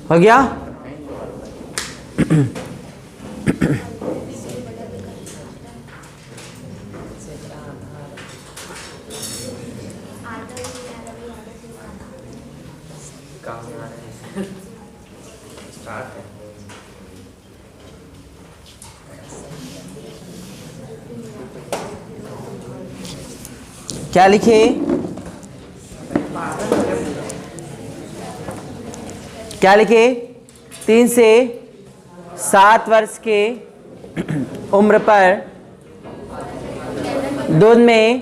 हो गया। क्या लिखे? क्या लिखे? 3 से 7 वर्ष के उम्र पर दूध में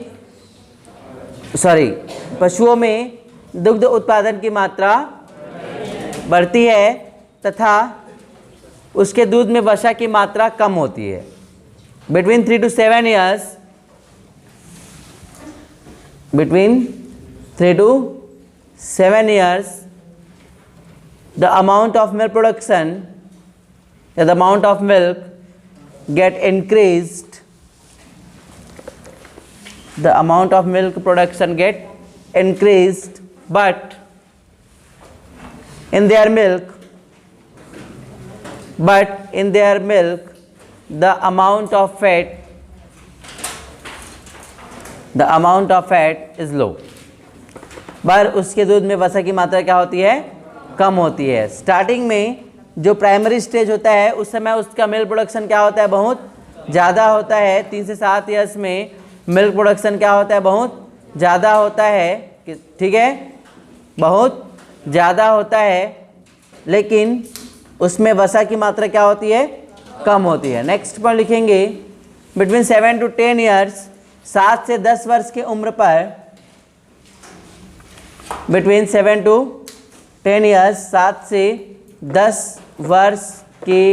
पशुओं में दुग्ध उत्पादन की मात्रा बढ़ती है तथा उसके दूध में वसा की मात्रा कम होती है। Between 3 to 7 years, between 3 to 7 years, the amount of milk production, the amount of milk get increased. The amount of milk production get increased, but in their milk, the amount of fat is low. पर उसके दूध में वसा की मात्रा क्या होती है? कम होती है। स्टार्टिंग में जो प्राइमरी स्टेज होता है उस समय उसका मिल्क प्रोडक्शन क्या होता है? बहुत ज़्यादा होता है। 3 से 7 ईयर्स में मिल्क प्रोडक्शन क्या होता है? बहुत ज़्यादा होता है। ठीक है, बहुत ज़्यादा होता है, लेकिन उसमें वसा की मात्रा क्या होती है? कम होती है। नेक्स्ट पॉइंट लिखेंगे, बिटवीन 7 to 10 ईयर्स, 7 से 10 वर्ष की उम्र पर, बिटवीन 7 to 10 ईयर्स, 7 से 10 वर्ष की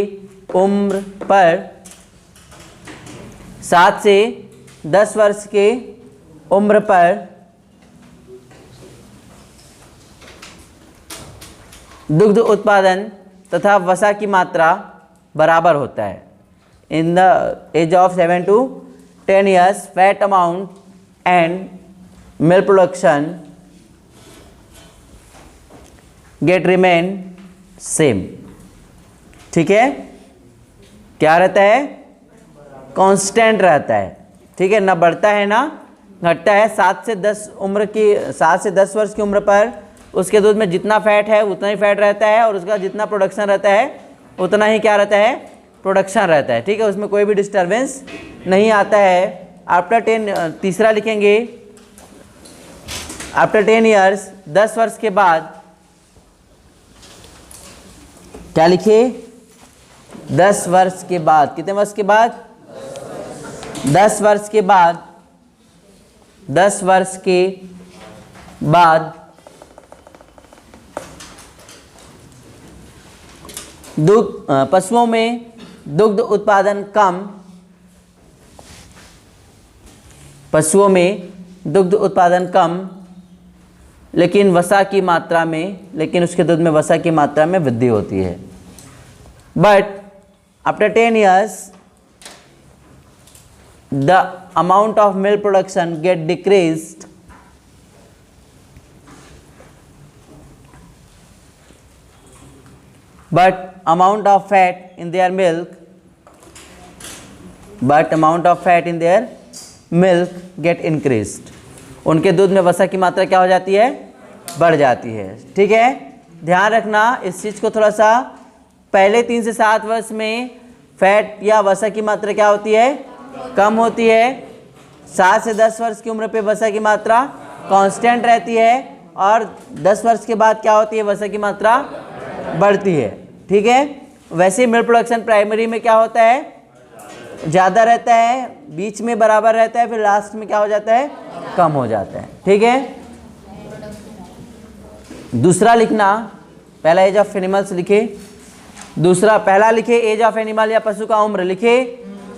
उम्र पर, 7 से 10 वर्ष की उम्र पर दुग्ध उत्पादन तथा वसा की मात्रा बराबर होता है। In the age of 7 to 10 years, fat amount and milk production get remain same. ठीक है, क्या रहता है? कांस्टेंट रहता है। ठीक है, ना बढ़ता है ना घटता है। 7 से 10 वर्ष की उम्र पर उसके दूध में जितना फैट है उतना ही फैट रहता है, और उसका जितना प्रोडक्शन रहता है उतना ही क्या रहता है? प्रोडक्शन रहता है। ठीक है, उसमें कोई भी डिस्टर्बेंस नहीं आता है। आफ्टर 10, तीसरा लिखेंगे, आफ्टर 10 ईयर्स, 10 वर्ष के बाद, क्या लिखे? 10 वर्ष के बाद। कितने वर्ष के बाद? 10 वर्ष के बाद, 10 वर्ष के बाद पशुओं में दुग्ध उत्पादन कम, पशुओं में दुग्ध उत्पादन कम, लेकिन वसा की मात्रा में, लेकिन उसके दूध में वसा की मात्रा में वृद्धि होती है। But after 10 years the amount of milk production get decreased, but amount of fat in their milk get increased. उनके दूध में वसा की मात्रा क्या हो जाती है? बढ़ जाती है। ठीक है, ध्यान रखना इस चीज़ को थोड़ा सा। पहले 3 से 7 वर्ष में फैट या वसा की मात्रा क्या होती है? कम होती है। 7 से 10 वर्ष की उम्र पे वसा की मात्रा कांस्टेंट रहती है, और 10 वर्ष के बाद क्या होती है? वसा की मात्रा बढ़ती है। ठीक है, वैसे मिल्क प्रोडक्शन प्राइमरी में क्या होता है? ज़्यादा रहता है, बीच में बराबर रहता है, फिर लास्ट में क्या हो जाता है? कम हो जाता है। ठीक है, दूसरा लिखना, पहला एज ऑफ एनिमल्स लिखे, दूसरा, पहला लिखे एज ऑफ एनिमल या पशु का उम्र लिखे,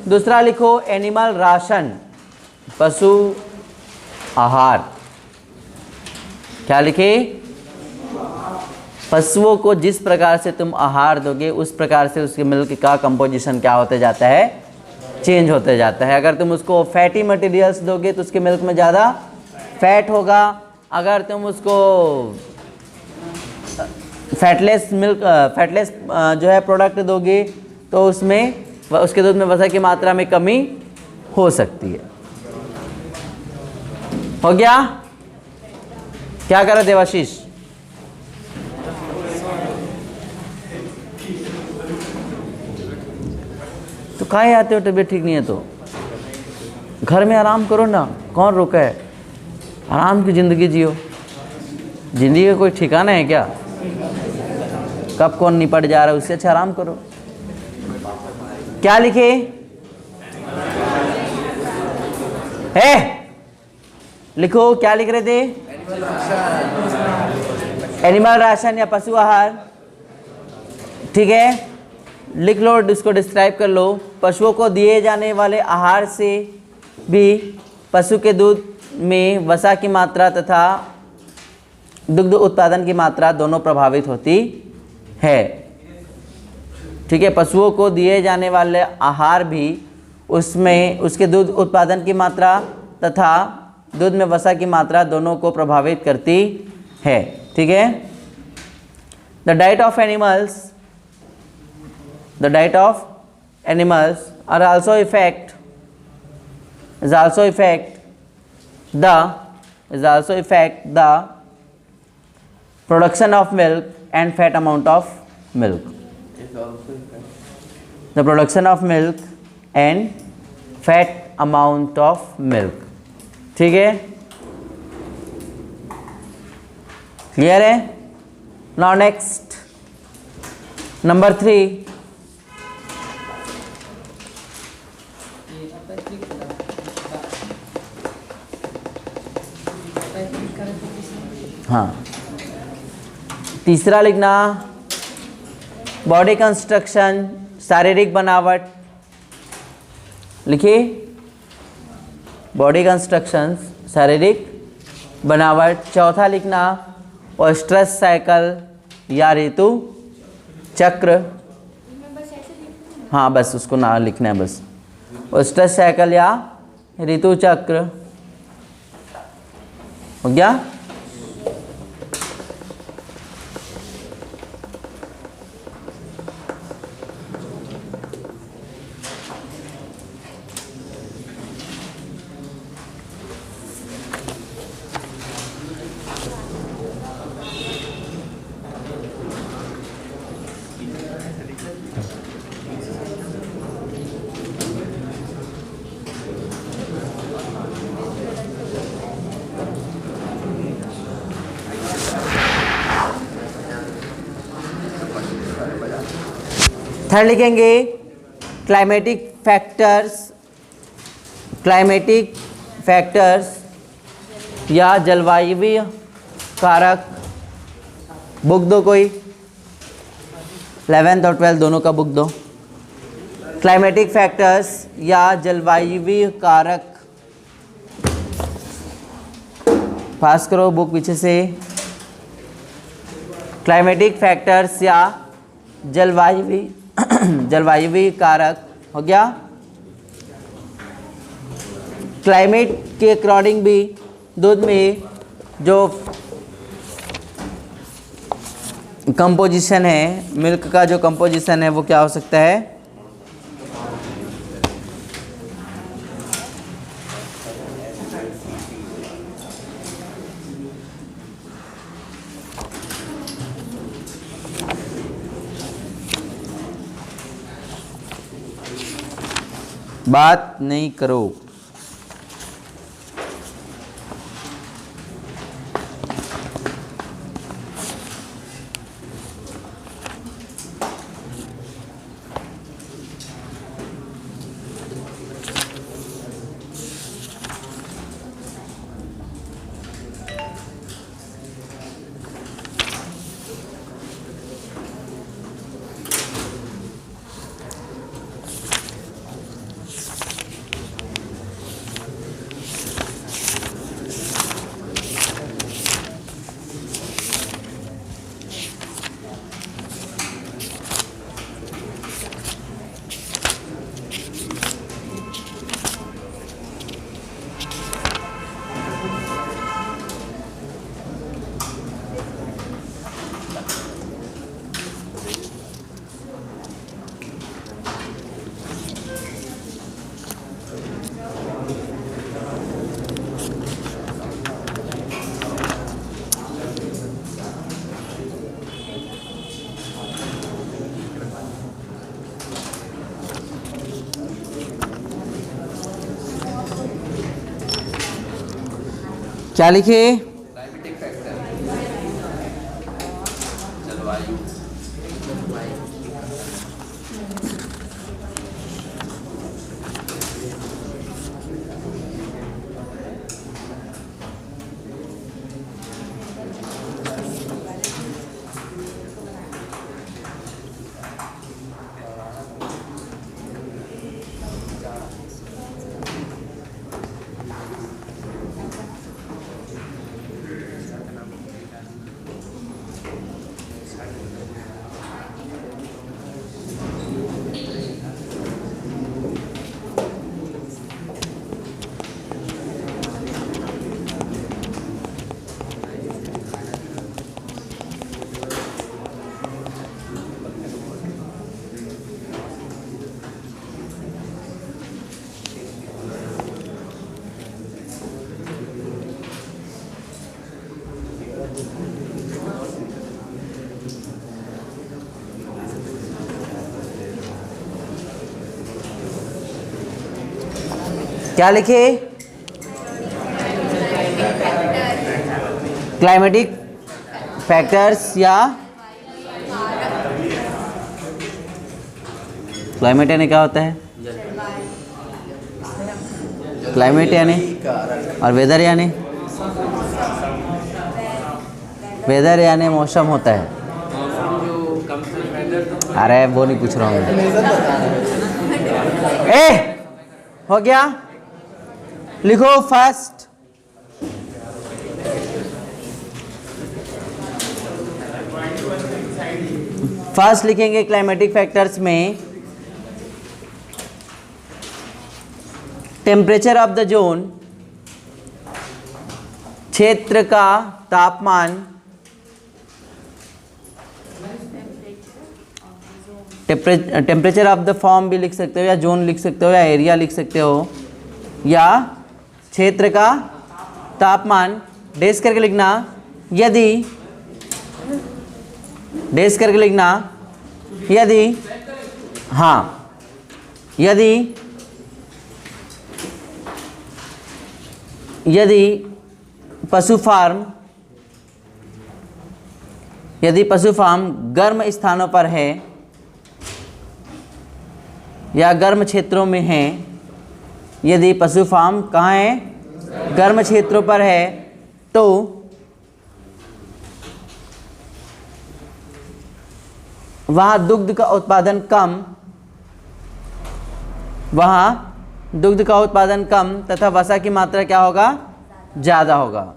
दूसरा लिखो एनिमल राशन, पशु आहार। क्या लिखे? पशुओं को जिस प्रकार से तुम आहार दोगे उस प्रकार से उसके मिल्क का कंपोजिशन क्या होते जाता है? चेंज होते जाता है। अगर तुम उसको फैटी मटेरियल्स दोगे तो उसके मिल्क में ज़्यादा फैट होगा। अगर तुम उसको फैटलेस मिल्क, फैटलेस जो है प्रोडक्ट दोगे तो उसमें उसके दूध में वसा की मात्रा में कमी हो सकती है। हो गया? क्या करो देवाशीष? तो काहे आते हो? तबीयत ठीक नहीं है तो घर में आराम करो ना, कौन रोका है? आराम की ज़िंदगी जियो। ज़िंदगी का कोई ठिकाना है क्या? कब कौन निपट जा रहा है, उससे अच्छा आराम करो। क्या लिखे है? लिखो, क्या लिख रहे थे? एनिमल राशन या पशु आहार। ठीक है, लिख लो, इसको डिस्क्राइब कर लो। पशुओं को दिए जाने वाले आहार से भी पशु के दूध में वसा की मात्रा तथा दुग्ध उत्पादन की मात्रा दोनों प्रभावित होती है। ठीक है, पशुओं को दिए जाने वाले आहार भी उसमें उसके दूध उत्पादन की मात्रा तथा दूध में वसा की मात्रा दोनों को प्रभावित करती है। ठीक है, the diet of animals are also affect the production of milk and fat amount of milk. The production of milk and fat amount of milk. ठीक है, क्लियर है? नाउ नेक्स्ट, नंबर 3, हाँ, तीसरा लिखना, बॉडी कंस्ट्रक्शन, शारीरिक बनावट। लिखिए, body construction, शारीरिक बनावट। चौथा लिखना, ओस्ट्रस साइकिल या ऋतु चक्र। हाँ, बस उसको ना लिखना है, बस ओस्ट्रस साइकिल या ऋतु चक्र। हो गया? थर्ड लिखेंगे, क्लाइमेटिक फैक्टर्स या जलवायु कारक। बुक दो कोई, 11th और 12th दोनों का बुक दो। क्लाइमेटिक फैक्टर्स या जलवायु कारक, पास करो बुक पीछे से। क्लाइमेटिक फैक्टर्स या जलवायु कारक। हो गया? क्लाइमेट के अकॉर्डिंग भी दूध में जो कंपोजिशन है, मिल्क का जो कंपोजिशन है वो क्या हो सकता है? बात नहीं करो। क्या लिखे? क्लाइमेटिक फैक्टर, जलवायु। क्या लिखे? क्लाइमेटिक फैक्टर्स या क्लाइमेट यानी क्या होता है? क्लाइमेट यानी और वेदर यानी मौसम होता है। अरे वो नहीं पूछ रहा हूँ मैं। हो गया? लिखो फर्स्ट। लिखेंगे क्लाइमेटिक फैक्टर्स में टेम्परेचर ऑफ द जोन, क्षेत्र का तापमान, टेम्परेचर ऑफ द फॉर्म भी लिख सकते हो या जोन लिख सकते हो या एरिया लिख सकते हो, या क्षेत्र का तापमान डैश करके लिखना। यदि डैश करके लिखना यदि हाँ यदि पशु फार्म गर्म स्थानों पर है या गर्म क्षेत्रों में है, यदि पशु फार्म कहाँ है? गर्म क्षेत्रों पर है, तो वहाँ दुग्ध का उत्पादन कम तथा वसा की मात्रा क्या होगा? ज़्यादा होगा।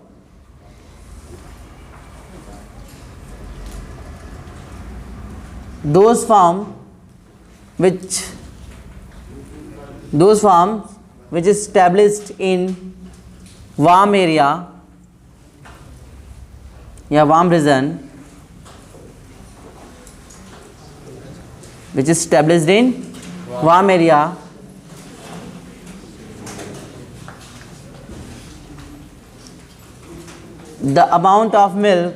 Those farms which is established in warm area या warm region, which is established in warm area, the amount of milk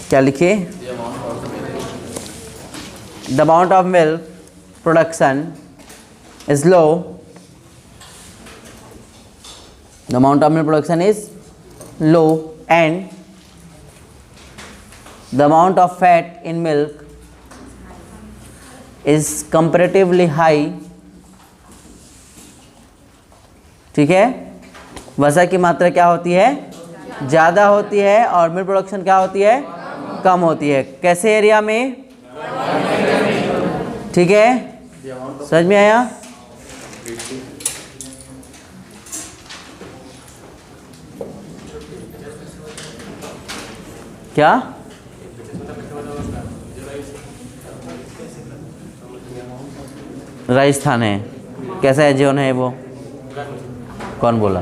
क्या लिखिए? The amount of milk production is low. The amount of milk production is low, and the amount of fat in milk is comparatively high. ठीक है? वसा की मात्रा क्या होती है? ज़्यादा होती है, और मिल्क प्रोडक्शन क्या होती है? कम होती है। कैसे एरिया में? ठीक है, समझ में आया? क्या? राजस्थान है। कैसा है जोन है वो? कौन बोला?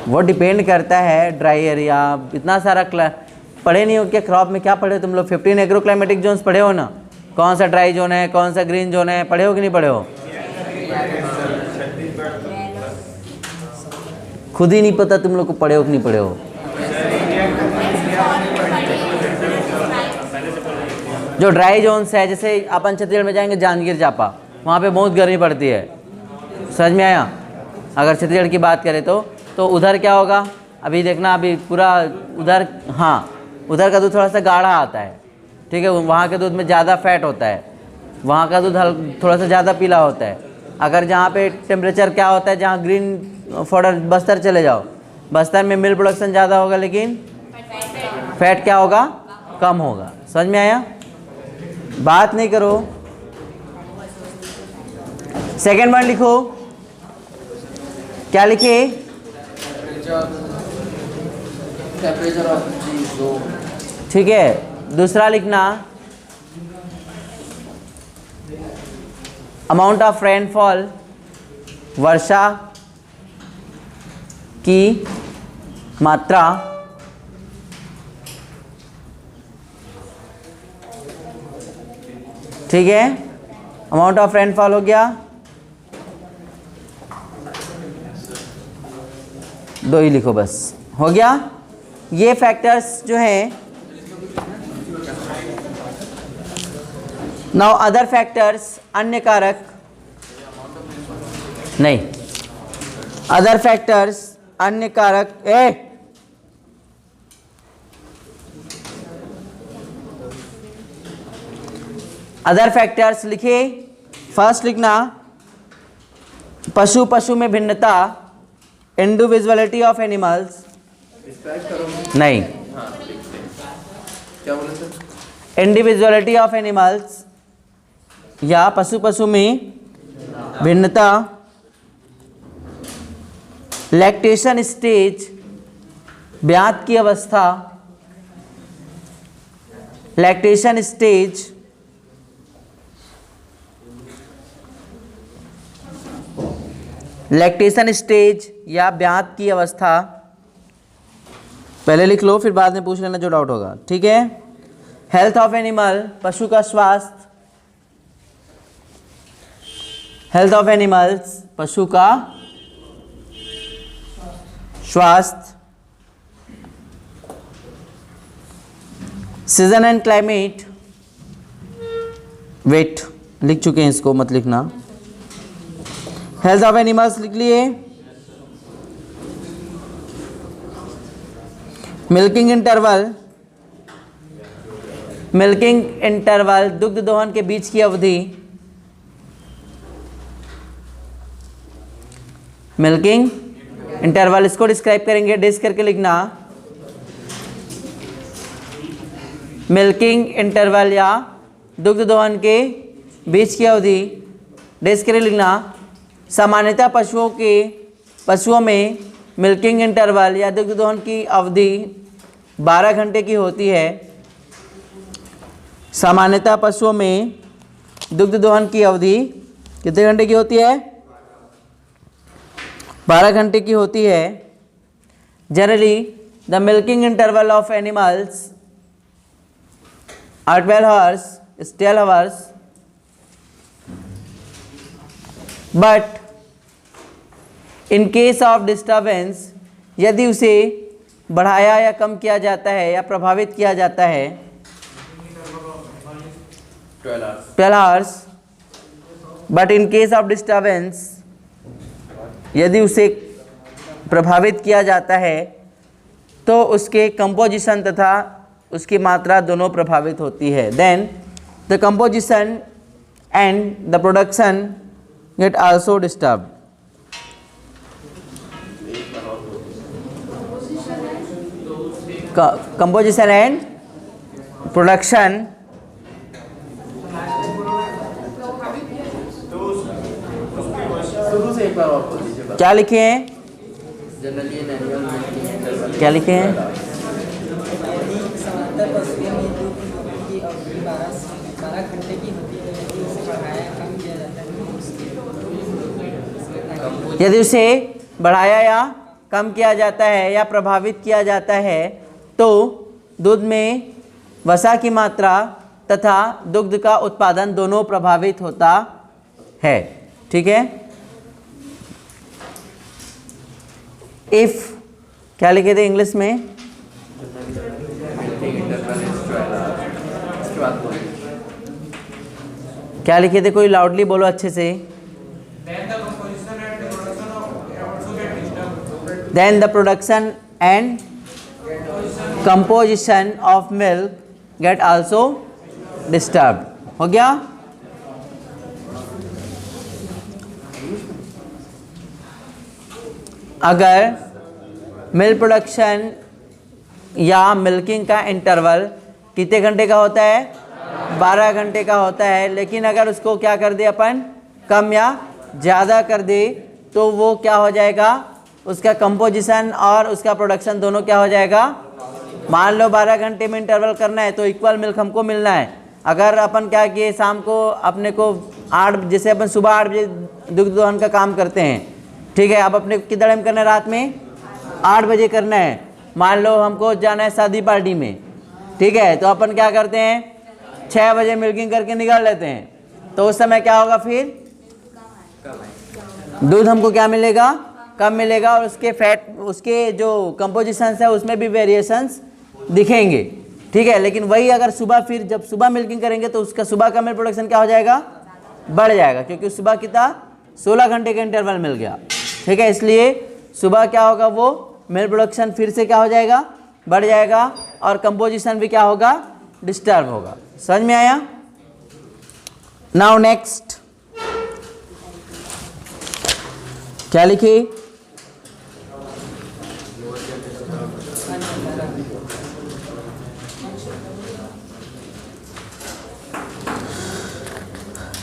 वो डिपेंड करता है। ड्राई एरिया इतना सारा पढ़े नहीं हो क्या? क्रॉप में क्या पढ़े हो तुम लोग? 15 एग्रो क्लाइमेटिक जोन्स पढ़े हो ना? कौन सा ड्राई जोन है, कौन सा ग्रीन जोन है, पढ़े हो कि नहीं पढ़े हो? खुद ही नहीं पता तुम लोग को पढ़े हो कि नहीं पढ़े हो। जो ड्राई जोन्स है, जैसे अपन छत्तीसगढ़ में जाएंगे जांजगीर चांपा, वहाँ पे बहुत गर्मी पड़ती है, समझ में आया। अगर छत्तीसगढ़ की बात करें तो उधर क्या होगा, अभी देखना, अभी पूरा उधर, हाँ उधर का दूध थोड़ा सा गाढ़ा आता है, ठीक है, वहाँ के दूध में ज़्यादा फैट होता है, वहाँ का दूध थोड़ा सा ज़्यादा पीला होता है। अगर जहाँ पे टेम्परेचर क्या होता है, जहाँ ग्रीन फॉर्डर बस्तर चले जाओ, बस्तर में मिल्क प्रोडक्शन ज़्यादा होगा लेकिन फैट क्या होगा, कम होगा। समझ में आया, बात नहीं करो। सेकेंड वन लिखो, क्या लिखे, टेम्परेचर ऑफ जोन। ठीक है। दूसरा लिखना, अमाउंट ऑफ रेनफॉल, वर्षा की मात्रा, ठीक है, अमाउंट ऑफ रेनफॉल हो गया, दो ही लिखो बस, हो गया। ये फैक्टर्स जो हैं, नाउ अदर फैक्टर्स, अन्य कारक नहीं, अदर फैक्टर्स अन्य कारक, अदर फैक्टर्स लिखे। फर्स्ट लिखना, पशु में भिन्नता, इंडिविजुअलिटी ऑफ एनिमल्स, नहीं, क्या बोले सर? इंडिविजुअलिटी ऑफ एनिमल्स या पशु में भिन्नता, लैक्टेशन स्टेज, ब्यात की अवस्था, लैक्टेशन स्टेज, लैक्टेशन स्टेज या ब्यात की अवस्था, पहले लिख लो फिर बाद में पूछ लेना जो डाउट होगा, ठीक है। हेल्थ ऑफ एनिमल, पशु का स्वास्थ्य, हेल्थ ऑफ एनिमल्स, पशु का स्वास्थ्य, सीजन एंड क्लाइमेट, वेट लिख चुके हैं, इसको मत लिखना। हेल्थ ऑफ एनिमल्स लिख लिए। मिल्किंग इंटरवल, दुग्ध दोहन के बीच की अवधि, मिल्किंग इंटरवल, इसको डिस्क्राइब करेंगे, डिस करके लिखना। मिल्किंग इंटरवल या दुग्ध दोहन के बीच की अवधि, डिस करके लिखना। सामान्यतः पशुओं में मिल्किंग इंटरवल या दुग्ध दोहन की अवधि 12 घंटे की होती है। सामान्यतः पशुओं में दुग्ध दोहन की अवधि कितने घंटे की होती है, 12 घंटे की होती है। Generally the milking interval of animals are 12 hours, but in case of disturbance, यदि उसे बढ़ाया या कम किया जाता है या प्रभावित किया जाता है, 12 hours, but in case of disturbance, यदि उसे प्रभावित किया जाता है तो उसके कंपोजिशन तथा उसकी मात्रा दोनों प्रभावित होती है। Then the composition and the production get also disturbed. Composition and production शुरू से एक बार और बोल दीजिए। क्या लिखे हैं, generally an annual milking interval, क्या लिखे हैं, समांतर पशुओं में दूध की अवधि 12 घंटे की होती है, यदि उसे बढ़ाया कम किया जाता है, यदि उसे बढ़ाया या कम किया जाता है या प्रभावित किया जाता है तो दूध में वसा की मात्रा तथा दुग्ध का उत्पादन दोनों प्रभावित होता है। ठीक है, इफ़ क्या लिखे थे इंग्लिश में? Milking interval is 12 hours. इसके बाद बोलिए। क्या लिखे थे? कोई लाउडली बोलो अच्छे से। Then the production and composition of milk get also disturb. हो गया? अगर मिल्क प्रोडक्शन या मिल्किंग का इंटरवल कितने घंटे का होता है? 12 घंटे का होता है। लेकिन अगर उसको क्या कर दे अपन, कम या ज़्यादा कर दे, तो वो क्या हो जाएगा? उसका कंपोजिशन और उसका प्रोडक्शन दोनों क्या हो जाएगा? मान लो 12 घंटे में इंटरवल करना है तो इक्वल मिल्क हमको मिलना है। अगर अपन क्या किए, शाम को अपने को 8, जैसे अपन सुबह 8 बजे दुग्ध दोहन का काम करते हैं, ठीक है, अब अपने कितना टाइम करना है? रात में 8 बजे करना है। मान लो हमको जाना है शादी पार्टी में, ठीक है, तो अपन क्या करते हैं? 6 बजे मिल्किंग करके निकाल लेते हैं। तो उस समय क्या होगा? फिर दूध हमको क्या मिलेगा? कम मिलेगा, और उसके फैट, उसके जो कंपोजिशंस है उसमें भी वेरिएशंस दिखेंगे, ठीक है। लेकिन वही अगर सुबह, फिर जब सुबह मिल्किंग करेंगे तो उसका सुबह का मिल्क प्रोडक्शन क्या हो जाएगा? बढ़ जाएगा, क्योंकि सुबह कितना 16 घंटे का इंटरवल मिल गया, ठीक है। इसलिए सुबह क्या होगा? वो मिल्क प्रोडक्शन फिर से क्या हो जाएगा? बढ़ जाएगा, और कंपोजिशन भी क्या होगा? डिस्टर्ब होगा। समझ में आया? नाउ नेक्स्ट क्या लिखी?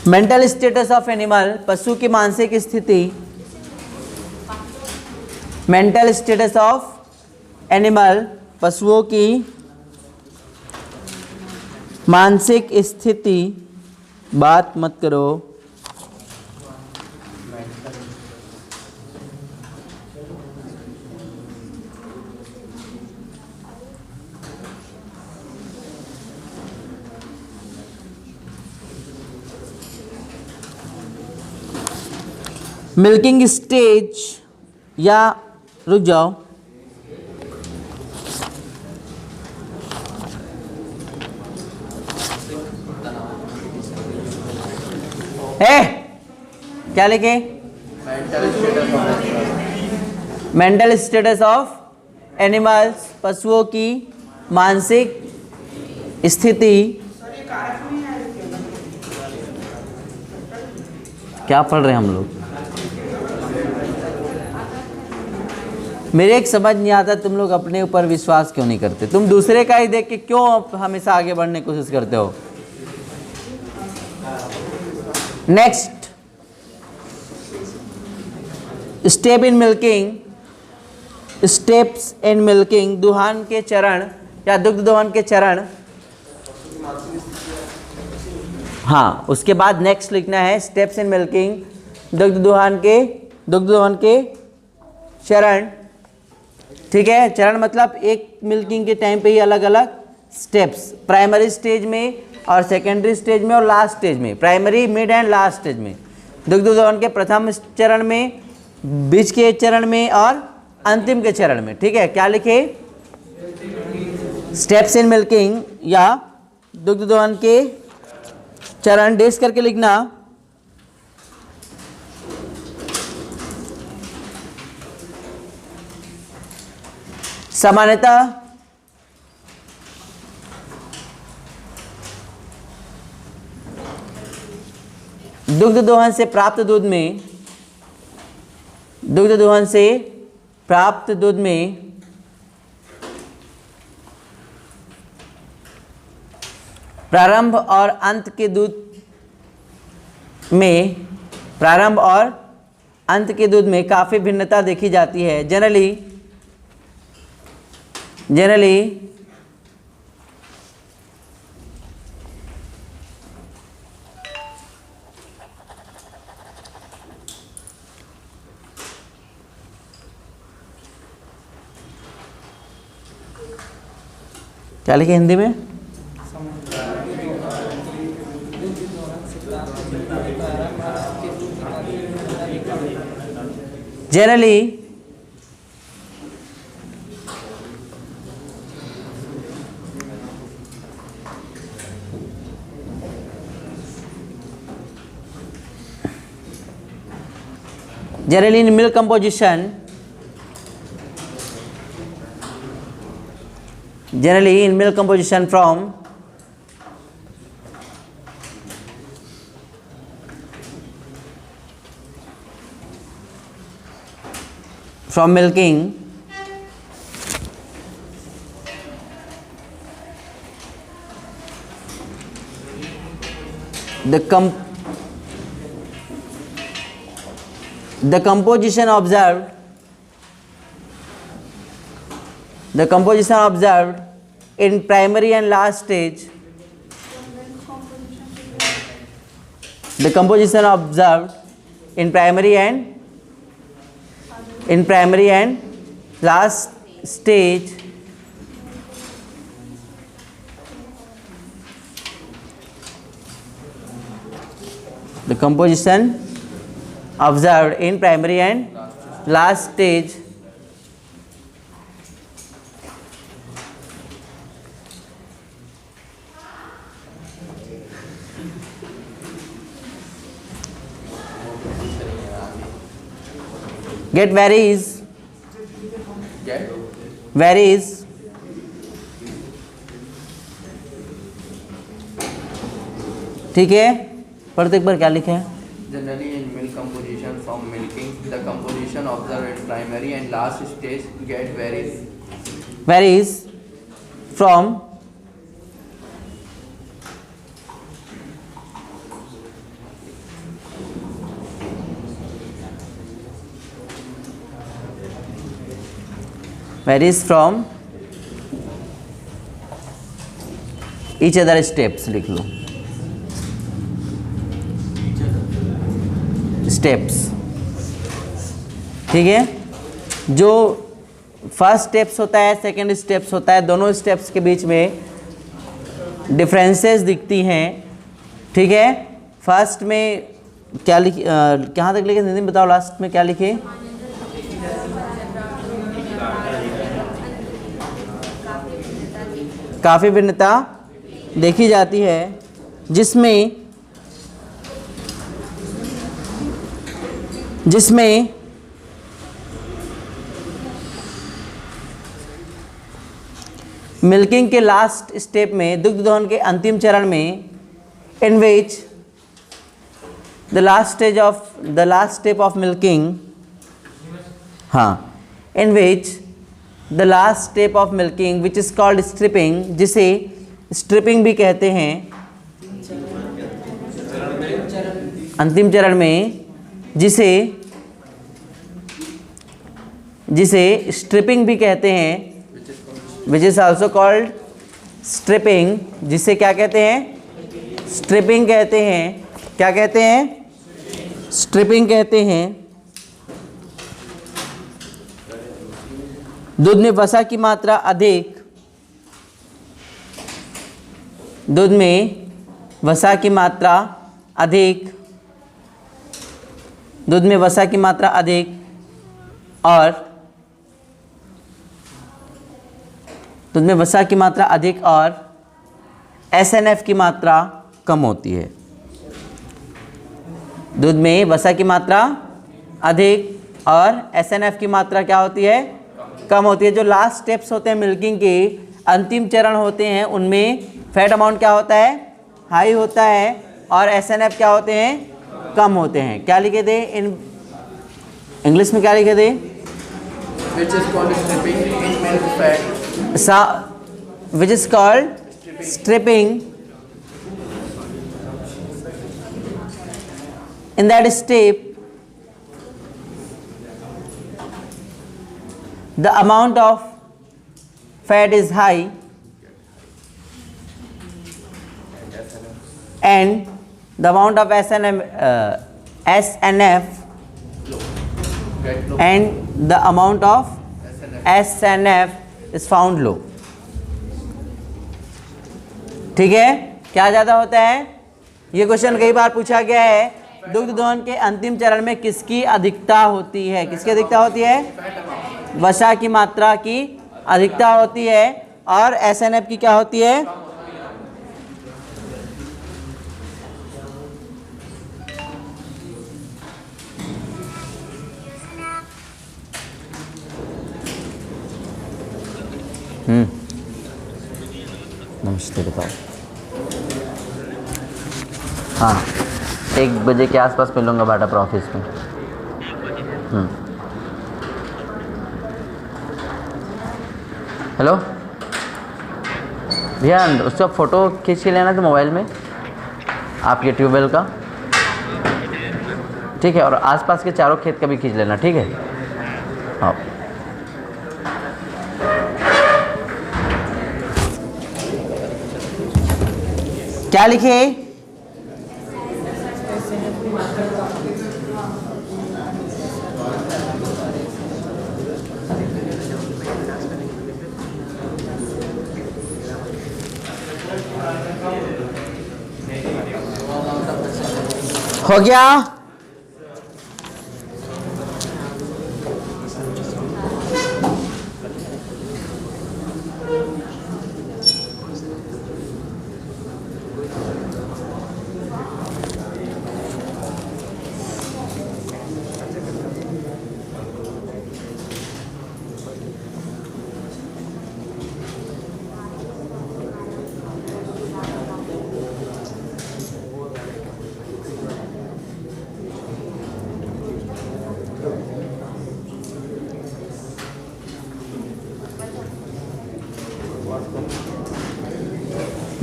मेंटल स्टेटस ऑफ एनिमल, पशु की मानसिक स्थिति। मेंटल स्टेटस ऑफ एनिमल, पशुओं की मानसिक स्थिति। बात मत करो। मिल्किंग स्टेज, या रुक जाओ, क्या लिखे? मेंटल स्टेटस ऑफ एनिमल्स, पशुओं की मानसिक स्थिति। क्या पढ़ रहे हैं हम लोग? मेरे एक समझ नहीं आता, तुम लोग अपने ऊपर विश्वास क्यों नहीं करते? तुम दूसरे का ही देख के क्यों हमेशा आगे बढ़ने की कोशिश करते हो? Next, step in milking. Steps in milking, दुहान के चरण या दुग्ध दोहन के चरण। हाँ, उसके बाद नेक्स्ट लिखना है स्टेप्स इन मिल्किंग, दुग्ध दोहन के चरण, ठीक है। चरण मतलब एक मिल्किंग के टाइम पे ही अलग अलग स्टेप्स, प्राइमरी स्टेज में और सेकेंडरी स्टेज में और लास्ट स्टेज में, primary, mid and last stage में। दुग्ध दोहन के प्रथम चरण में, बीच के चरण में और अंतिम के चरण में, ठीक है। क्या लिखे? स्टेप्स इन मिल्किंग या दुग्ध दोहन के चरण, डेश करके लिखना। सामान्यतः दुग्ध दोहन से प्राप्त दूध में प्रारंभ और अंत के दूध में काफ़ी भिन्नता देखी जाती है। जनरली क्या लिखे हिंदी में? Generally in milk composition, from milking, the composition observed in primary and last stage, the composition observed in primary and last stage the composition observed in primary and last stage varies ठीक है। पढ़ते एक बार क्या लिखे हैं। Generally in milk composition from milking, the composition observed in primary and last stage varies from each other steps, लिख लो steps, ठीक है। जो फर्स्ट स्टेप्स होता है, सेकंड स्टेप्स होता है, दोनों स्टेप्स के बीच में डिफरेंसेस दिखती हैं, ठीक है। फर्स्ट में क्या लिखे, कहाँ तक लिखे हिंदी में बताओ, लास्ट में क्या लिखे। काफ़ी भिन्नता देखी जाती है, जिसमें मिल्किंग के लास्ट स्टेप में, दुग्ध दोहन के अंतिम चरण में, in which the last step of milking, in which the last step of milking which is called stripping, जिसे स्ट्रिपिंग भी कहते हैं। अंतिम चरण में जिसे स्ट्रिपिंग भी कहते हैं, which is also called stripping, जिसे क्या कहते हैं, स्ट्रिपिंग कहते हैं। क्या कहते हैं, स्ट्रिपिंग कहते हैं। दूध में वसा की मात्रा अधिक, दूध में वसा की मात्रा अधिक, दूध में वसा की मात्रा अधिक और दूध में वसा की मात्रा अधिक और SNF की मात्रा कम होती है। दूध में वसा की मात्रा अधिक और SNF की मात्रा क्या होती है, कम होती है। जो लास्ट स्टेप्स होते हैं मिल्किंग के, अंतिम चरण होते हैं, उनमें फैट अमाउंट क्या होता है, हाई होता है और SNF क्या होते हैं, कम होते हैं। क्या लिखे थे इन इंग्लिश में, क्या लिखे थे, which is called stripping in milk fat, which is called stripping. In that step, the amount of fat is high and the amount of SNF and the amount of SNF is found low. ठीक है। क्या ज़्यादा होता है, ये question कई बार पूछा गया है। दुग्ध दोहन के अंतिम चरण में किसकी अधिकता होती है, किसकी अधिकता होती है, वसा की मात्रा की अधिकता होती है और SNF की क्या होती है, नमस्ते, बताओ। हाँ, 1 बजे के आसपास मिलूँगा बाटा पर ऑफिस में। हेलो भैया, उसका फ़ोटो खींच के लेना था मोबाइल में आपके ट्यूबवेल का, ठीक है, और आसपास के चारों खेत का भी खींच लेना, ठीक है। हाँ, क्या लिखे? हो गया?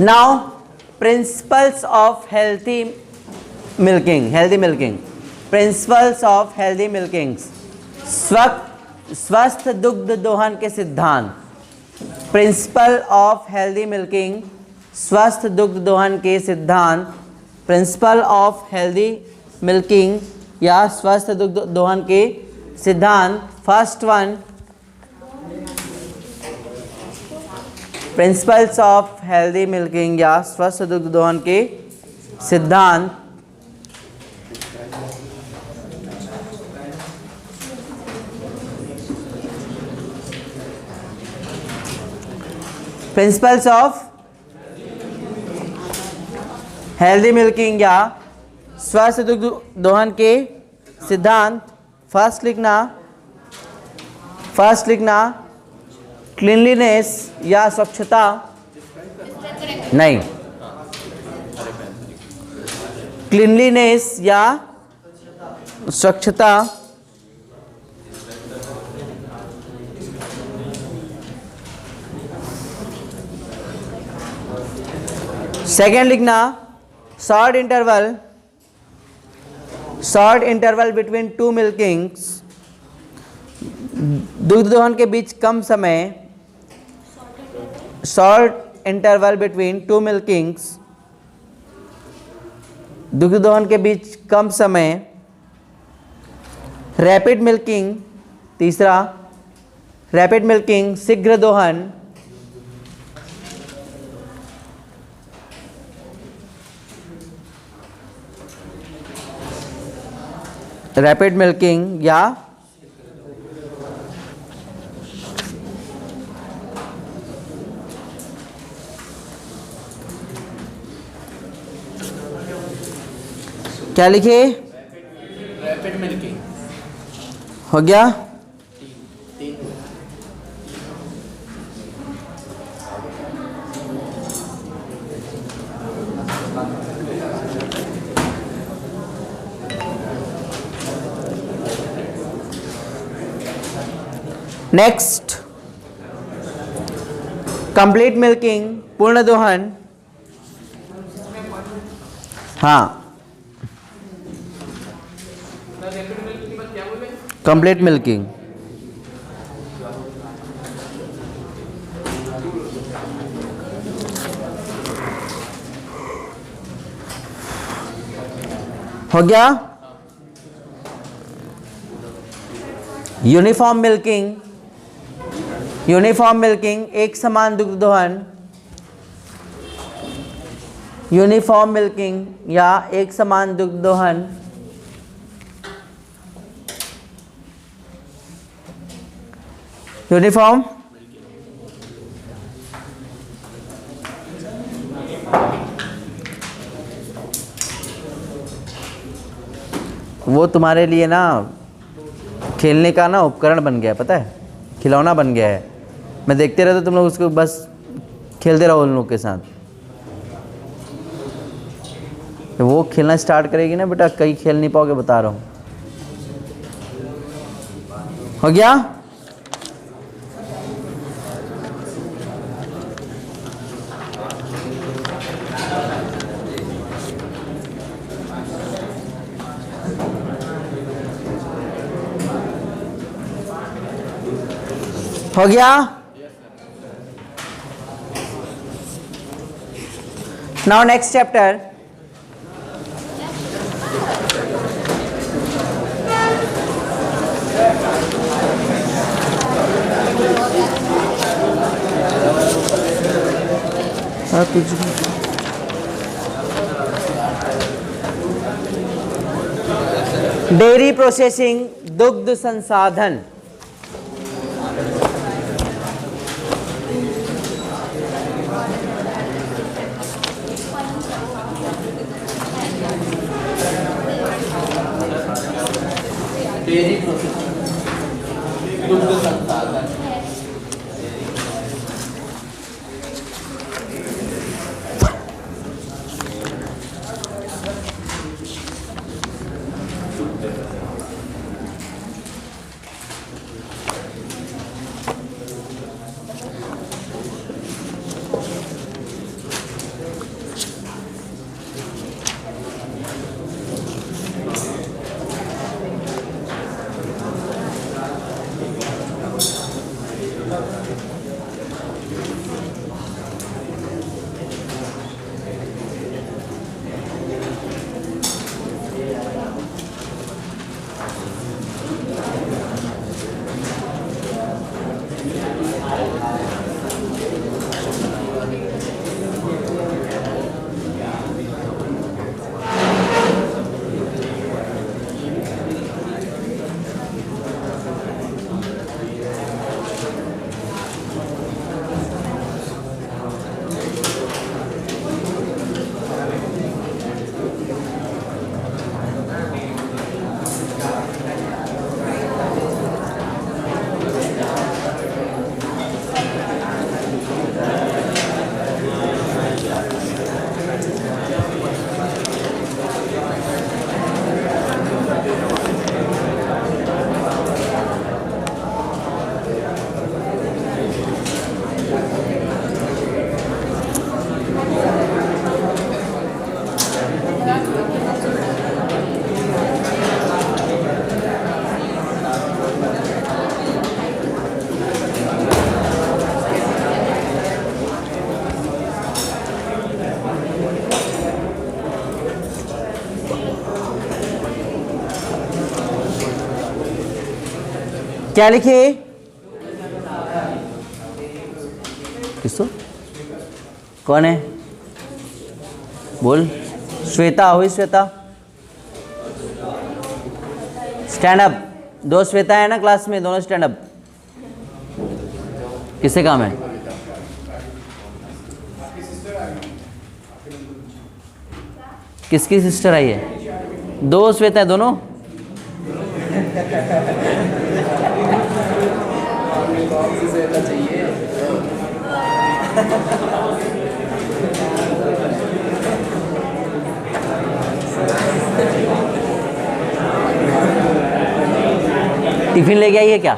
Now, principles of healthy milking. Principles of healthy milking. स्वस्थ दुग्ध दोहन के सिद्धांत। प्रिंसिपल ऑफ हेल्दी मिल्किंग, स्वस्थ दुग्ध दोहन के सिद्धांत। प्रिंसिपल ऑफ हेल्दी मिल्किंग या स्वस्थ दुग्ध दोहन के सिद्धांत। First one, principles of healthy milking या स्वस्थ दुग्ध दोहन के सिद्धांत। प्रिंसिपल्स ऑफ हेल्दी मिल्किंग या स्वस्थ दुग्ध दोहन के सिद्धांत। फर्स्ट लिखना क्लीनलीनेस या स्वच्छता, नहीं, क्लीनलीनेस या स्वच्छता। सेकेंड लिखना शॉर्ट इंटरवल बिटवीन टू मिल्किंग्स, दुग्ध दोहन के बीच कम समय। शॉर्ट इंटरवल बिटवीन टू मिल्किंग्स, दुग्ध दोहन के बीच कम समय। रैपिड मिल्किंग, तीसरा रैपिड मिल्किंग शीघ्र दोहन। रैपिड मिल्किंग या क्या लिखे? Rapid milking. हो गया? नेक्स्ट, कंप्लीट मिल्किंग पूर्ण दोहन। हाँ, कंप्लीट मिल्किंग। हो गया? यूनिफॉर्म मिल्किंग एक समान दुग्ध दोहन। यूनिफॉर्म मिल्किंग या एक समान दुग्ध दोहन। यूनिफॉर्म वो तुम्हारे लिए ना खेलने का ना उपकरण बन गया है, पता है, खिलौना बन गया है। मैं देखते रहता, तुम लोग उसको बस खेलते रहो उन लोग के साथ। तो वो खेलना स्टार्ट करेगी ना बेटा, कहीं खेल नहीं पाओगे, बता रहा हूँ। हो गया? हो गया? Now next chapter, dairy processing, दुग्ध संसाधन। डेयरी प्रोसेसिंग, दुग्ध संसाधन। क्या लिखे? किसको? कौन है? बोल। श्वेता, हुई श्वेता? Stand up. दो श्वेता है ना क्लास में, दोनों स्टैंड अप। किससे काम है? किसकी सिस्टर आई है? दो श्वेता है दोनों। चाहिए टिफिन लेके आई है क्या?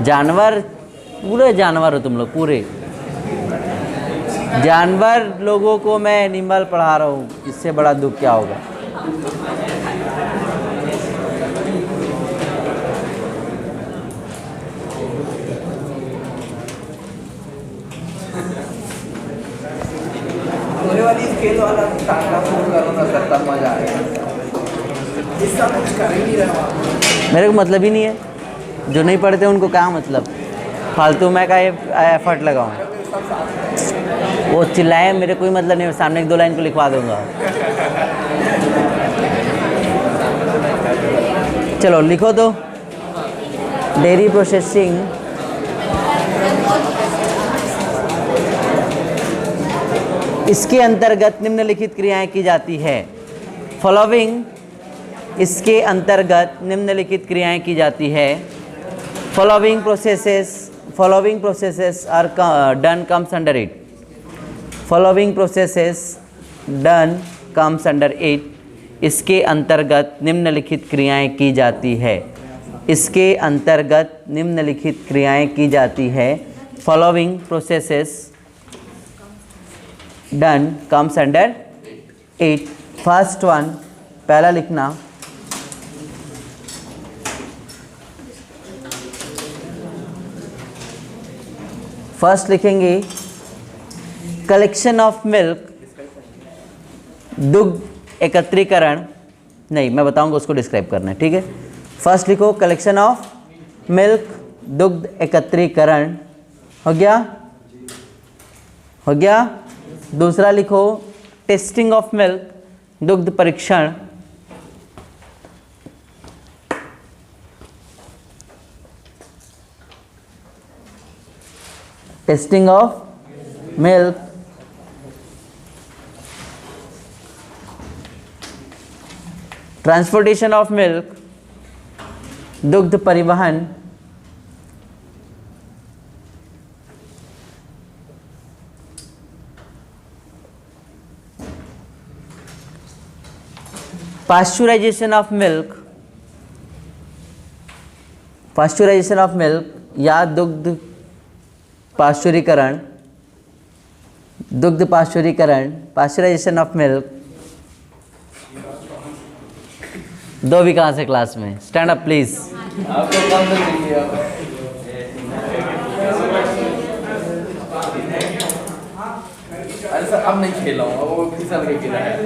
जानवर, पूरे जानवर हो तुम लोग, पूरे जानवर लोगों को मैं एनिमल पढ़ा रहा हूँ, इससे बड़ा दुख क्या होगा? पूरे वाली स्केल वाला टांगा फोन करो ना सर, तब मजा आएगा। इसका कुछ कर ही नहीं रहा। मेरे को मतलब ही नहीं है, जो नहीं पढ़ते उनको क्या मतलब, फालतू मैं का एफर्ट लगाऊं। वो चिल्लाए, मेरे कोई मतलब नहीं, सामने एक दो लाइन को लिखवा दूंगा। चलो लिखो तो। डेयरी प्रोसेसिंग इसके अंतर्गत निम्नलिखित क्रियाएं की जाती है। फॉलोइंग इसके अंतर्गत निम्नलिखित क्रियाएं की जाती है। Following processes are done comes under it. Following processes done comes under it. इसके अंतर्गत निम्नलिखित क्रियाएं की जाती है। इसके अंतर्गत निम्नलिखित क्रियाएं की जाती है। Following processes done comes under it. First one, पहला लिखना, फर्स्ट लिखेंगे कलेक्शन ऑफ मिल्क, दुग्ध एकत्रीकरण। नहीं, मैं बताऊंगा उसको डिस्क्राइब करना है, ठीक है। फर्स्ट लिखो कलेक्शन ऑफ मिल्क, दुग्ध एकत्रीकरण। हो गया, हो गया। दूसरा लिखो टेस्टिंग ऑफ मिल्क, दुग्ध परीक्षण। Testing of milk. Transportation of milk, दुग्ध परिवहन। Pasteurisation of milk, pasteurisation of milk या दुग्ध पाश्चुरीकरण, दुग्ध पाश्चुरीकरण, पाश्चराइजेशन ऑफ मिल्क। दो भी कहाँ से क्लास में? Stand up please. आपको कौन सा चाहिए? अरे सर, अब नहीं खेला हूँ, वो फिसल के गिरा है।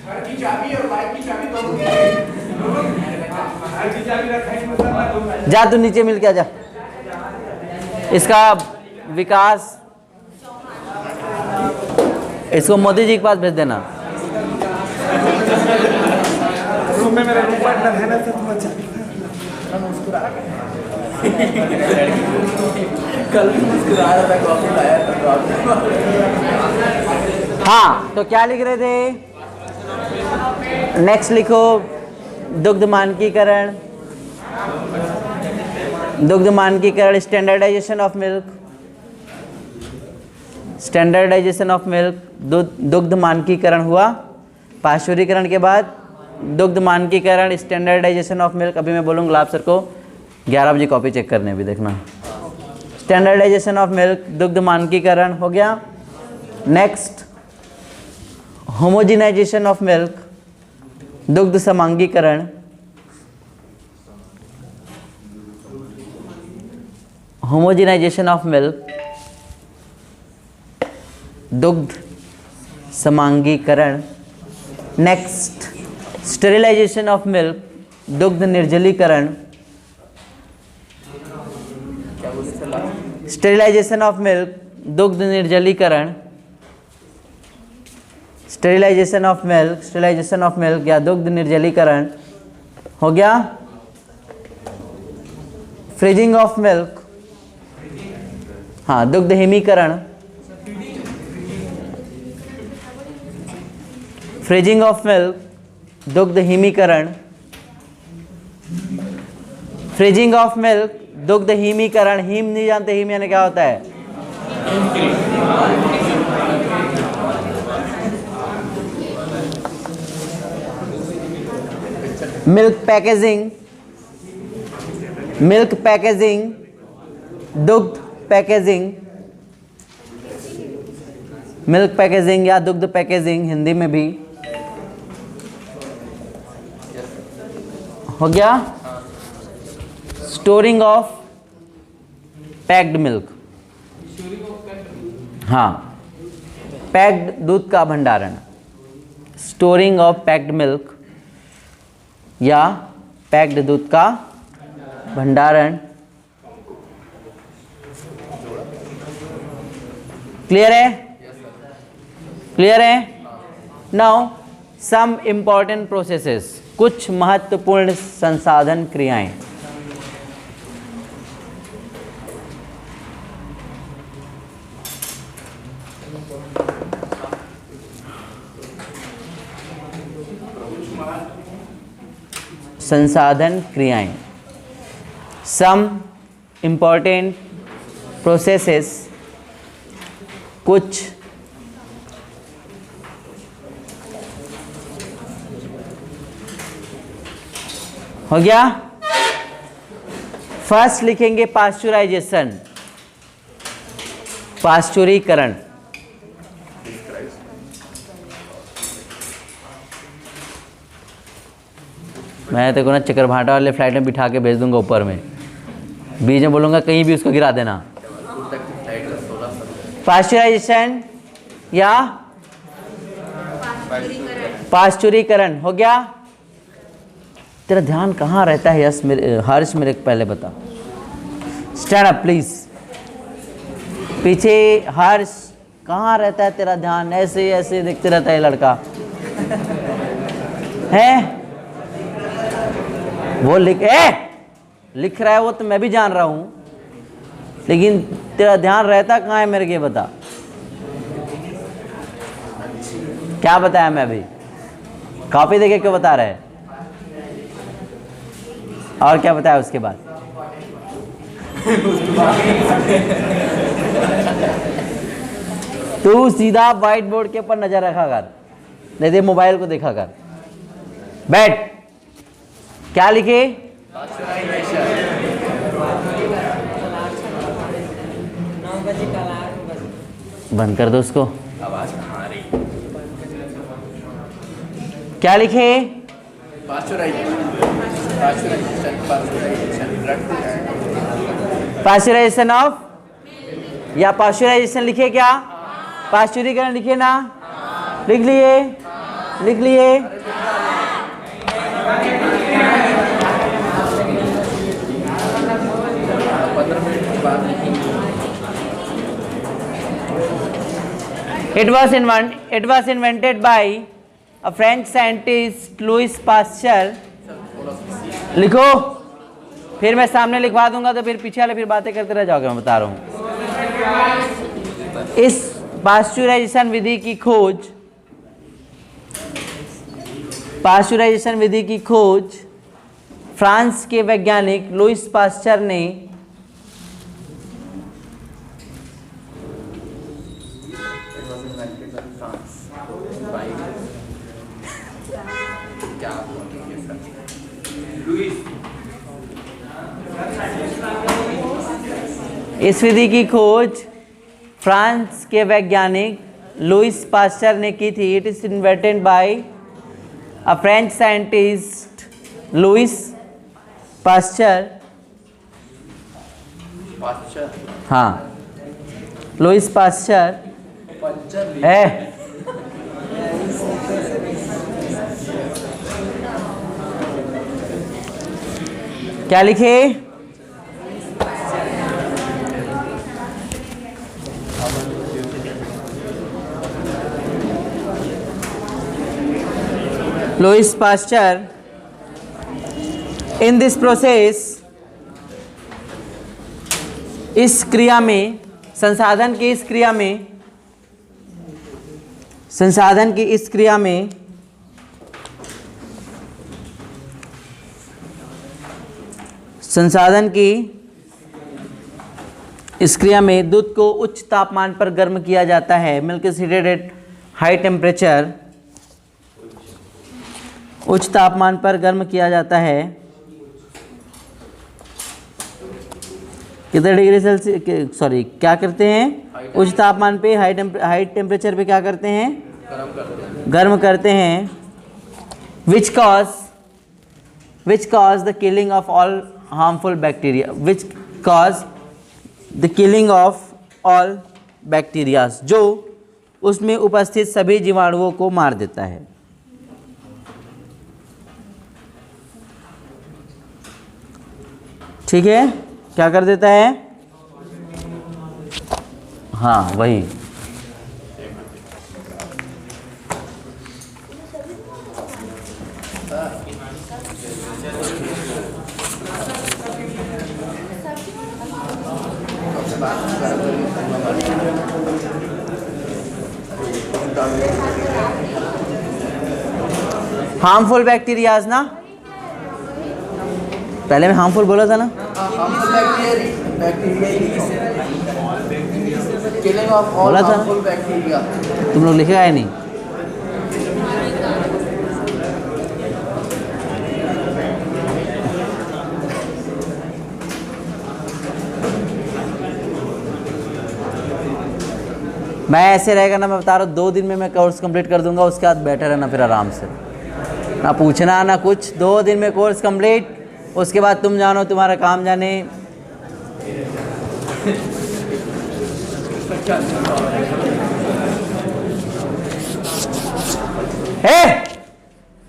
घर की चाबी और बाइक की चाबी दोनों जा तू नीचे मिल के आ जा। इसका विकास, इसको मोदी जी के पास भेज देना। रूम में मेरा रूम पार्टनर है ना, तो तुम अच्छा मुस्कुरा कल भी मुस्कुरा रहा था, कॉफी लाया था। हाँ, तो क्या लिख रहे थे? नेक्स्ट लिखो दुग्ध मानकीकरण, दुग्ध मानकीकरण, standardisation of milk, standardisation of milk, दुग्ध मानकीकरण हुआ। पाश्चुरीकरण के बाद दुग्ध मानकीकरण, स्टैंडर्डाइजेशन ऑफ मिल्क। अभी मैं बोलूँगा गुलाब सर को 11 बजे कॉपी चेक करने, भी देखना। स्टैंडर्डाइजेशन ऑफ मिल्क, दुग्ध मानकीकरण हो गया। नेक्स्ट होमोजिनाइजेशन ऑफ मिल्क, दुग्ध समांगीकरण। होमोजिनाइजेशन ऑफ मिल्क, दुग्ध समांगीकरण। नेक्स्ट स्टेरिलाइजेशन ऑफ मिल्क, दुग्ध निर्जलीकरण। स्टेरिलाइजेशन ऑफ मिल्क, दुग्ध निर्जलीकरण। Sterilisation of milk, sterilisation of milk या दुग्ध निर्जलीकरण हो गया। फ्रीजिंग ऑफ मिल्क, हाँ, दुग्ध हिमीकरण। फ्रीजिंग ऑफ मिल्क, दुग्ध हिमीकरण। फ्रीजिंग ऑफ मिल्क, दुग्ध हिमीकरण। हिम नहीं जानते, हिम यानी क्या होता है? मिल्क पैकेजिंग, मिल्क पैकेजिंग, दुग्ध पैकेजिंग। मिल्क पैकेजिंग या दुग्ध पैकेजिंग हिंदी में भी हो गया। स्टोरिंग ऑफ पैक्ड मिल्क, हाँ, पैक्ड दूध का भंडारण। स्टोरिंग ऑफ पैक्ड मिल्क या पैक्ड दूध का भंडारण। क्लियर है? क्लियर है? नाउ सम इंपॉर्टेंट प्रोसेसेस, कुछ महत्वपूर्ण संसाधन क्रियाएं। संसाधन क्रियाएं, सम इम्पॉर्टेंट प्रोसेसेस, कुछ हो गया। फर्स्ट लिखेंगे पास्चुराइजेशन, पास्चुरीकरण। मैं तेरे को ना चक्रभाटा वाले फ्लाइट में बिठा के भेज दूंगा ऊपर में, बीच में बोलूंगा कहीं भी उसको गिरा देना। पास्चुराइजेशन या पास्चुरीकरण हो गया। तेरा ध्यान कहाँ रहता है यस मेरे हर्ष, मेरे को पहले बता। Stand up please. पीछे हर्ष कहाँ रहता है तेरा ध्यान? ऐसे ऐसे देखते रहता है लड़का है। वो लिख रहा है वो तो मैं भी जान रहा हूँ, लेकिन तेरा ध्यान रहता कहाँ है मेरे को बता। क्या बताया मैं अभी? कॉपी देखे क्यों बता रहे? और क्या बताया उसके बाद? तू सीधा व्हाइट बोर्ड के ऊपर नजर रखा कर, नहीं दे मोबाइल को देखा कर। बैठ। क्या लिखे? बंद कर दो उसको। क्या लिखे? पास्चुराइजेशन ऑफ या पास्चुराइजेशन लिखे क्या? पास्चुरीकरण लिखे ना? लिख लिए? लिख लिए? It was invented by a French scientist Louis Pasteur। लिखो, फिर मैं सामने लिखवा दूंगा तो फिर पीछे वाले फिर बातें करते रह जाओगे। मैं बता रहा हूँ, इस पास्चुराइजेशन विधि की खोज, पास्चुराइजेशन विधि की खोज फ्रांस के वैज्ञानिक लुईस पास्चर ने इस विधि की खोज फ्रांस के वैज्ञानिक लुईस पास्चर ने की थी। It is invented by a French scientist Lewis pasture. हाँ, लुईस पास्चर है। क्या लिखे? Lewis pasture. In this process, इस क्रिया में, संसाधन की इस क्रिया में, संसाधन की इस क्रिया में संसाधन की इस क्रिया में दूध को उच्च तापमान पर गर्म किया जाता है। Milk is heated at high temperature. उच्च तापमान पर गर्म किया जाता है। कितने डिग्री सेल्सियस, सॉरी क्या करते हैं? उच्च तापमान पे हाई टेम्परेचर पे क्या करते हैं? गर्म करते हैं। विच cause the killing of all harmful bacteria, which cause the killing of all bacteria, जो उसमें उपस्थित सभी जीवाणुओं को मार देता है। ठीक है, क्या कर देता है? हाँ वही। हार्मफुल बैक्टीरियाज ना, पहले मैं हार्मफुल बोला था ना। Harmful bacteria killing of all बोला था ना? Harmful bacteria. तुम लोग लिखे आए नहीं। मैं ऐसे रहेगा ना, मैं बता रहा हूँ 2 दिन में मैं कोर्स कंप्लीट कर दूंगा, उसके बाद बैठे रहना फिर आराम से, ना पूछना ना कुछ। 2 दिन में कोर्स कंप्लीट, उसके बाद तुम जानो तुम्हारा काम जाने।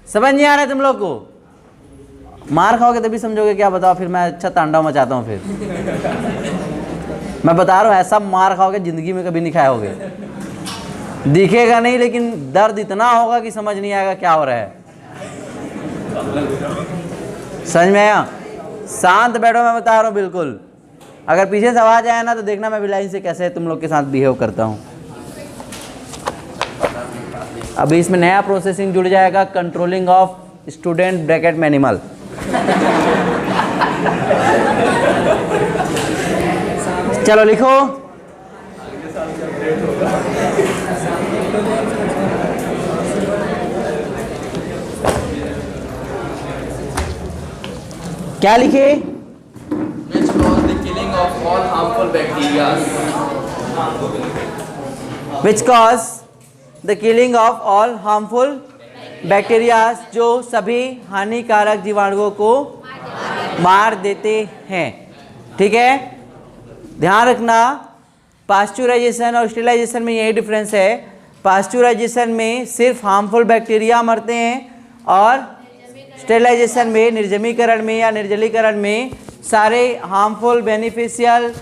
समझ नहीं आ रहा है तुम लोग को? मार खाओगे तभी समझोगे क्या, बताओ फिर मैं अच्छा तांडव मचाता हूँ। फिर मैं बता रहा हूँ ऐसा मार खाओगे जिंदगी में कभी नहीं खाए होगे। दिखेगा नहीं लेकिन दर्द इतना होगा कि समझ नहीं आएगा क्या हो रहा है। समझ में आया? शांत बैठो, मैं बता रहा हूँ बिल्कुल। अगर पीछे से आवाज आया ना तो देखना मैं बिलाई से कैसे तुम लोग के साथ बिहेव करता हूँ। अभी इसमें नया प्रोसेसिंग जुड़ जाएगा, कंट्रोलिंग ऑफ स्टूडेंट ब्रैकेट में एनिमल। चलो लिखो। क्या लिखे? Which cause the killing of all harmful bacteria. Which cause the killing of all harmful bacteria, जो सभी हानिकारक जीवाणुओं को मार देते हैं। ठीक है, ध्यान रखना। पास्चुराइजेशन और स्टेरिलाइजेशन में यही डिफरेंस है। पास्चुराइजेशन में सिर्फ हार्मफुल बैक्टीरिया मरते हैं और स्टेरिलाइजेशन में, निर्जमीकरण में या निर्जलीकरण में सारे हार्मफुल, बेनिफिशियल,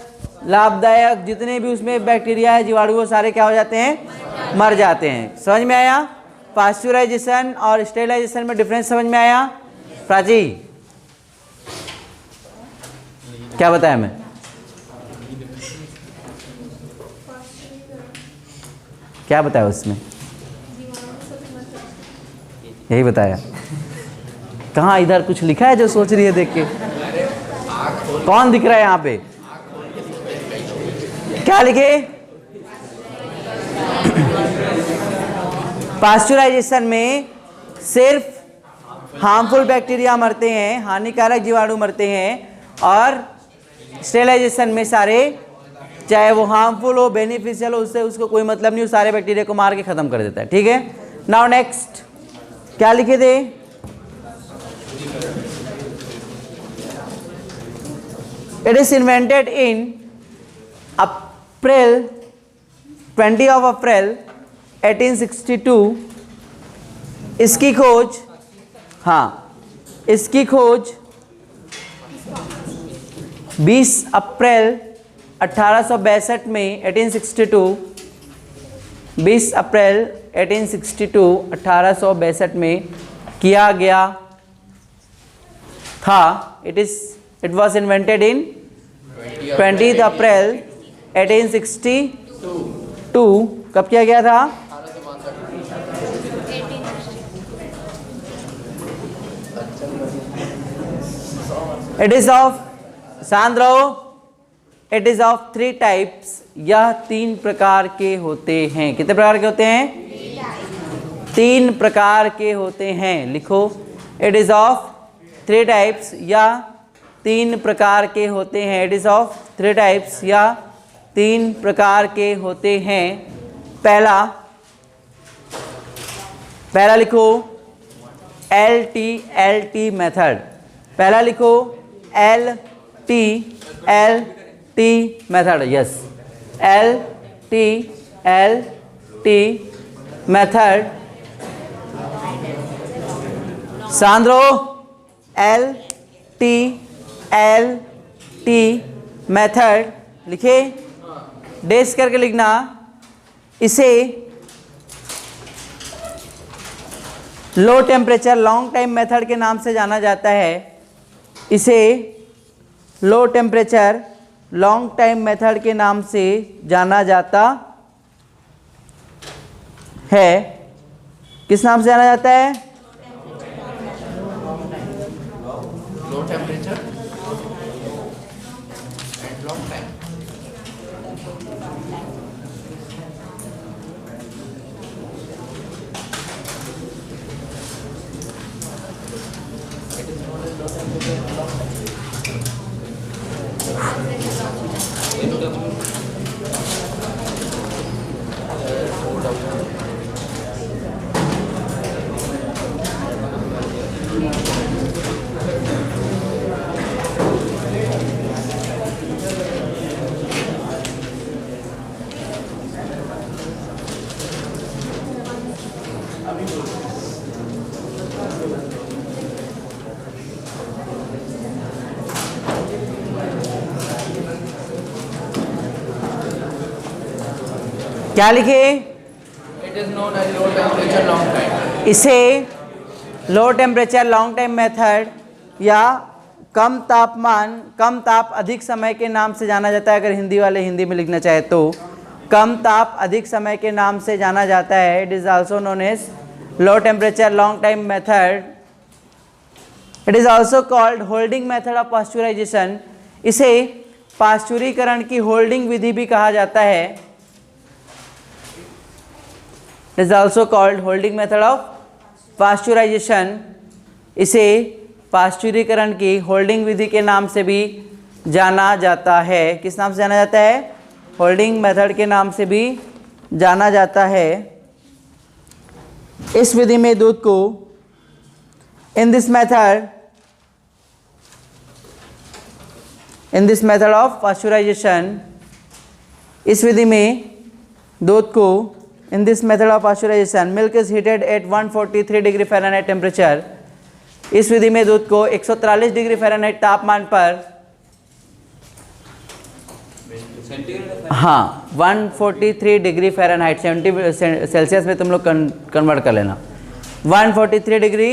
लाभदायक जितने भी उसमें बैक्टीरिया है, जीवाणु, वो सारे क्या हो जाते हैं? मर जाते हैं। समझ में आया? पास्चुराइजेशन और स्टेरिलाइजेशन में डिफरेंस समझ में आया? प्राची क्या बताया मैं? क्या बताया उसमें? यही बताया। कहाँ इधर कुछ लिखा है जो सोच रही है देख के? कौन दिख रहा है यहाँ पे? क्या लिखे? पास्चुराइजेशन में सिर्फ हार्मफुल बैक्टीरिया मरते हैं, हानिकारक जीवाणु मरते हैं, और स्टेरिलाइजेशन में सारे, चाहे वो हार्मफुल हो, बेनिफिशियल हो, उससे उसको कोई मतलब नहीं, वो सारे बैक्टीरिया को मार के खत्म कर देता है। ठीक है, नाउ नेक्स्ट क्या लिखे थे? It is invented in April 20 of April 1862। इसकी खोज, हाँ, इसकी खोज 20 अप्रैल 1862 में, 1862, 20 अप्रैल 1862 1862 में किया गया था। It was invented in 20th April 1862। कब किया गया था? It is of, शांत रहो, it is of 3 types। यह 3 प्रकार के होते हैं। कितने प्रकार के होते हैं? 3 प्रकार के होते हैं। लिखो, it is of 3 types, या 3 प्रकार के होते हैं। इट इज ऑफ 3 टाइप्स, या 3 प्रकार के होते हैं। पहला लिखो LT मेथड। पहला लिखो LT method. Yes, LT method. सांद्रो LT मेथड लिखे, डेस्क करके लिखना। इसे low temperature long time method के नाम से जाना जाता है। इसे low temperature long time method के नाम से जाना जाता है। किस नाम से जाना जाता है? low temperature and long time. It is known as low temperature and long time. क्या लिखे? It is known as low temperature long time. इसे low temperature long time method या कम ताप अधिक समय के नाम से जाना जाता है। अगर हिंदी वाले हिंदी में लिखना चाहे तो कम ताप अधिक समय के नाम से जाना जाता है। It is also known as low temperature long time method. It is also called holding method of pasteurisation. इसे पास्चुरीकरण की होल्डिंग विधि भी कहा जाता है। It is also called holding method of pasteurisation. इसे पास्चुरीकरण की होल्डिंग विधि के नाम से भी जाना जाता है। किस नाम से जाना जाता है? होल्डिंग मेथड के नाम से भी जाना जाता है। इस विधि में दूध को in this method of pasteurisation, इस विधि में दूध को in this method of pasteurisation milk is heated at 143 degree Fahrenheit temperature. इस विधि में दूध को 143 डिग्री फ़ारेनहाइट तापमान पर 143 डिग्री फ़ारेनहाइट 70 सेल्सियस में तुम लोग कन्वर्ट कर लेना। 143 डिग्री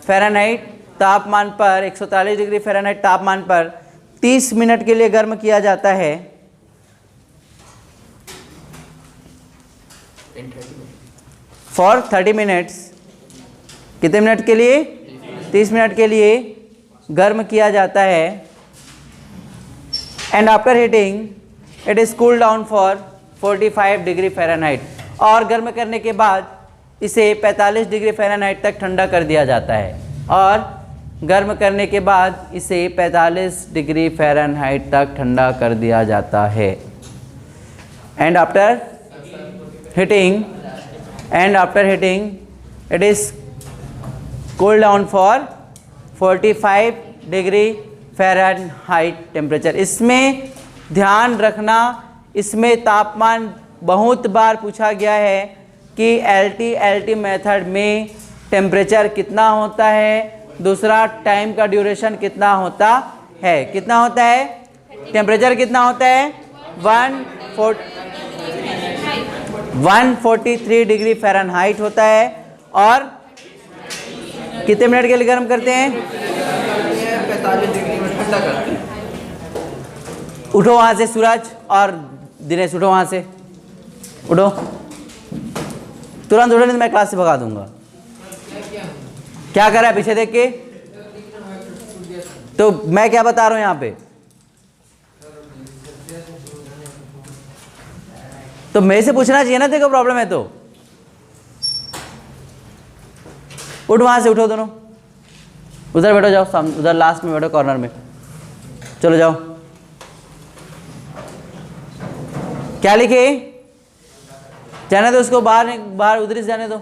फ़ारेनहाइट तापमान पर 143 डिग्री फ़ारेनहाइट तापमान पर 30 मिनट के लिए गर्म किया जाता है। For 30 minutes. कितने मिनट के लिए? 30 मिनट के लिए गर्म किया जाता है। And after heating it is cool down for 45 degree Fahrenheit. और गर्म करने के बाद इसे 45 डिग्री फ़ारेनहाइट तक ठंडा कर दिया जाता है। और गर्म करने के बाद इसे 45 डिग्री फ़ारेनहाइट तक ठंडा कर दिया जाता है। And after heating it is cooled down for 45 degree Fahrenheit temperature. इसमें ध्यान रखना, इसमें तापमान बहुत बार पूछा गया है कि LT मेथड में टेम्परेचर कितना होता है, दूसरा टाइम का ड्यूरेशन कितना होता है। कितना होता है? टेम्परेचर कितना होता है? 143 डिग्री फ़ारेनहाइट होता है। और कितने मिनट के लिए गर्म करते हैं? 45 डिग्री में ठंडा करते हैं। उठो वहाँ से सूरज और दिनेश, उठो वहाँ से, उठो तुरंत उठो, नहीं तो मैं क्लास से भगा दूंगा। क्या कर रहा है पीछे देख के? तो मैं क्या बता रहा हूँ यहाँ पे? तो मेरे से पूछना चाहिए ना, देखो प्रॉब्लम है तो। उठ वहां से, उठो दोनों, उधर बैठो, जाओ सामने, उधर लास्ट में बैठो कॉर्नर में। चलो जाओ। क्या लिखे? जाने दो उसको, बाहर उधर से जाने दो।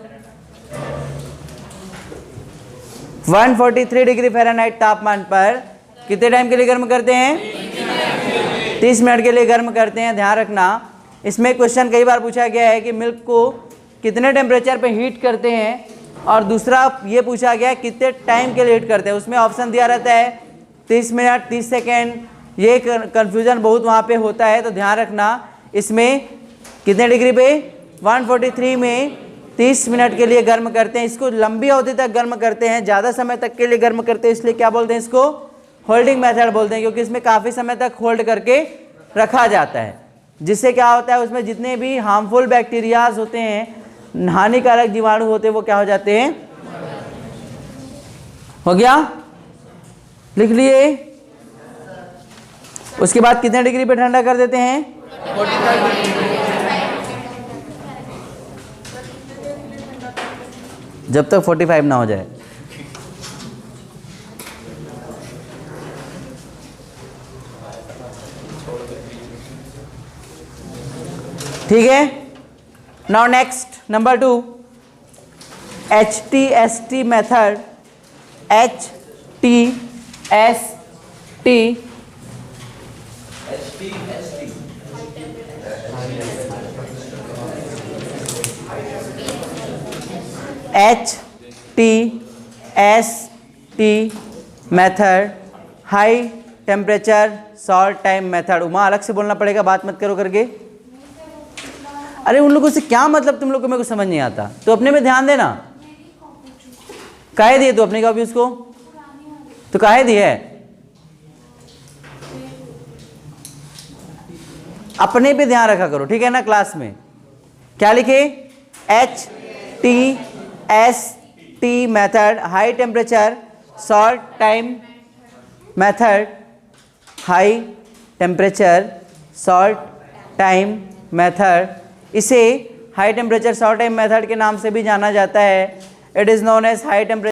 143 डिग्री फ़ारेनहाइट तापमान पर कितने टाइम के लिए गर्म करते हैं? 30 मिनट के लिए गर्म करते हैं। ध्यान रखना, इसमें क्वेश्चन कई बार पूछा गया है कि मिल्क को कितने टेम्परेचर पे हीट करते हैं, और दूसरा ये पूछा गया है कितने टाइम के लिए हीट करते हैं। उसमें ऑप्शन दिया रहता है 30 मिनट, 30 सेकेंड। ये कन्फ्यूज़न बहुत वहाँ पे होता है, तो ध्यान रखना। इसमें कितने डिग्री पे? 143 में 30 मिनट के लिए गर्म करते हैं। इसको लंबी अवधि तक गर्म करते हैं, ज़्यादा समय तक के लिए गर्म करते हैं, इसलिए क्या बोलते हैं? इसको होल्डिंग मेथड बोलते हैं, क्योंकि इसमें काफ़ी समय तक होल्ड करके रखा जाता है। जिससे क्या होता है, उसमें जितने भी हार्मफुल बैक्टीरियाज होते हैं, हानिकारक जीवाणु होते हैं, वो क्या हो जाते हैं? हो गया? लिख लिए। उसके बाद कितने डिग्री पे ठंडा कर देते हैं? 45 जब तक 45 ना हो जाए। ठीक है। Now next number 2, HTST method. HTST method, high temperature short time method. Uma अलग से बोलना पड़ेगा, बात मत करो करके। अरे उन लोगों से क्या मतलब, तुम लोग को मेरे को समझ नहीं आता, तो अपने में ध्यान देना। काहे दिए तो अपनी कॉपी उसको, तो काहे दी है? अपने पे ध्यान रखा करो, ठीक है ना। क्लास में क्या लिखे? HTST method, high temperature short time method, high temperature short time method. इसे high temperature short time method के नाम से भी जाना जाता है। It is known as high temperature